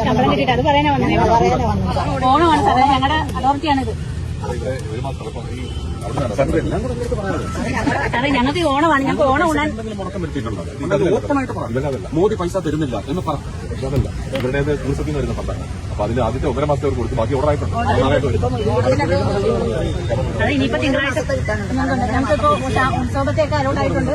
ശമ്പളം കിട്ടിയിട്ട് അത് പറയാനാ വന്നത്. ഓണമാണ് സാറേ, ഞങ്ങളുടെ അതോറിറ്റിയാണിത്. സാറേ ഞങ്ങൾക്ക് ഓണമാണ്, ഞങ്ങൾക്ക് ഓണം ഉണ്ണാൻ മോദി പൈസ തരുന്നില്ല എന്ന് പറഞ്ഞതല്ല ഇവരുടേത് ദിവസത്തിൽ വരുന്ന ഫണ്ടാണ്. അപ്പൊ അതിൽ ആദ്യത്തെ 1.5 മാസത്തെ അവർ കൊടുത്തു, ബാക്കി ഓർഡറായിട്ടുണ്ട്. ഇനിയിപ്പോ തിങ്കളാഴ്ച ഞങ്ങൾക്കിപ്പോ ഉത്സവത്തെയൊക്കെ അലോട്ട് ആയിട്ടുണ്ട്.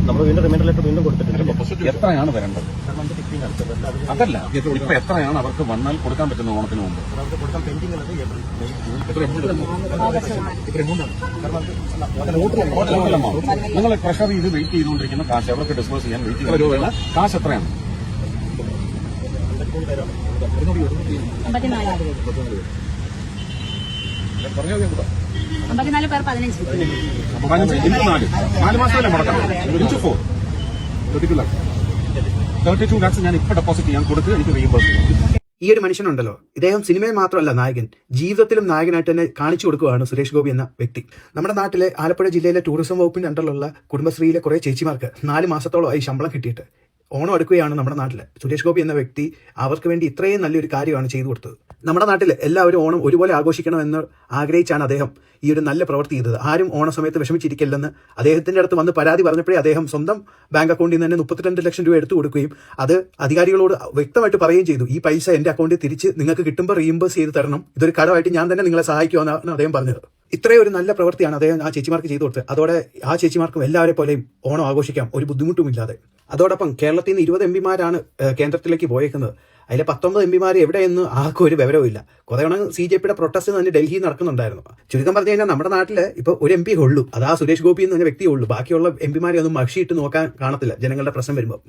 നമ്മൾ വീണ്ടും റിമൈൻഡർ ലെറ്റർ വീണ്ടും കൊടുത്തിട്ടുണ്ട്. എത്രയാണ് വരേണ്ടത്? അതല്ല, ഇപ്പൊ എത്രയാണ് അവർക്ക് വന്നാൽ കൊടുക്കാൻ പറ്റുന്ന ഓണത്തിന് മുമ്പ്? നിങ്ങൾ പ്രഷർ ചെയ്ത് വെയിറ്റ് ചെയ്തുകൊണ്ടിരിക്കുന്ന കാശ് അവർക്ക് ഡിസ്പോസ് ചെയ്യാൻ വെയിറ്റ് ചെയ്യുന്ന കാശ് എത്രയാണ്? 54 പേർ 15 4 മാസമല്ലേ മുടക്കണം? 32 lakhs ഞാൻ ഇപ്പൊ ഡെപ്പോസിറ്റ് ചെയ്യാൻ കൊടുത്ത് എനിക്ക് റീഇംബേഴ്സ് ചെയ്യും. ഈ ഒരു മനുഷ്യനുണ്ടല്ലോ, ഇദ്ദേഹം സിനിമയിൽ മാത്രമല്ല നായകൻ, ജീവിതത്തിലും നായകനായിട്ട് തന്നെ കാണിച്ചു കൊടുക്കുകയാണ് സുരേഷ് ഗോപി എന്ന വ്യക്തി. നമ്മുടെ നാട്ടിലെ ആലപ്പുഴ ജില്ലയിലെ ടൂറിസം വകുപ്പിന്റെ അണ്ടറിലുള്ള കുടുംബശ്രീയിലെ കുറെ ചേച്ചിമാർക്ക് 4 മാസത്തോളമായി ശമ്പളം കിട്ടിയിട്ട് ഓണം അടുക്കുകയാണ് നമ്മുടെ നാട്ടിൽ. സുരേഷ് ഗോപി എന്ന വ്യക്തി അവർക്ക് വേണ്ടി ഇത്രയും നല്ലൊരു കാര്യമാണ് ചെയ്തു കൊടുത്തത്. നമ്മുടെ നാട്ടിൽ എല്ലാവരും ഓണം ഒരുപോലെ ആഘോഷിക്കണമെന്ന് ആഗ്രഹിച്ചാണ് അദ്ദേഹം ഈ ഒരു നല്ല പ്രവൃത്തി ചെയ്തത്. ആരും ഓണ സമയത്ത് വിഷമിച്ചിരിക്കില്ലെന്ന് അദ്ദേഹത്തിന്റെ അടുത്ത് വന്ന് പരാതി പറഞ്ഞപ്പോഴേ അദ്ദേഹം സ്വന്തം ബാങ്ക് അക്കൗണ്ടിൽ നിന്ന് തന്നെ 32 ലക്ഷം രൂപ എടുത്തു കൊടുക്കുകയും അത് അധികാരികളോട് വ്യക്തമായിട്ട് പറയുകയും ചെയ്തു. ഈ പൈസ എന്റെ അക്കൗണ്ടിൽ തിരിച്ച് നിങ്ങൾക്ക് കിട്ടുമ്പോൾ റീഇംബേഴ്സ് ചെയ്ത് തരണം, ഇതൊരു കടമായിട്ട് ഞാൻ തന്നെ നിങ്ങളെ സഹായിക്കുമെന്നാണ് അദ്ദേഹം പറഞ്ഞത്. ഇത്രയും ഒരു നല്ല പ്രവൃത്തിയാണ് അദ്ദേഹം ആ ചേച്ചിമാർക്ക് ചെയ്തു കൊടുത്തത്. അതോടെ ആ ചേച്ചിമാർക്കും എല്ലാവരെ പോലെയും ഓണം ആഘോഷിക്കാം ഒരു ബുദ്ധിമുട്ടുമില്ലാതെ. അതോടൊപ്പം കേരളത്തിൽ നിന്ന് 20 എംപിമാരാണ് കേന്ദ്രത്തിലേക്ക് പോയേക്കുന്നത്. അതിലെ 19 എംപിമാർ എവിടെയെന്ന് ആർക്കും ഒരു വിവരവുമില്ല. കുറെ CJPയുടെ പ്രൊട്ടസ്റ്റ് തന്നെ ഡൽഹിയിൽ നടക്കുന്നുണ്ടായിരുന്നു. ചുരുക്കം പറഞ്ഞു കഴിഞ്ഞാൽ നമ്മുടെ നാട്ടിൽ ഇപ്പൊ ഒരു MP ഉള്ളൂ, അതാ സുരേഷ് ഗോപി എന്ന് പറഞ്ഞ വ്യക്തിയേ ഉള്ളൂ. ബാക്കിയുള്ള എംപിമാരെ ഒന്നും മഷിയിട്ട് നോക്കാൻ കാണത്തില്ല ജനങ്ങളുടെ പ്രശ്നം വരുമ്പോൾ.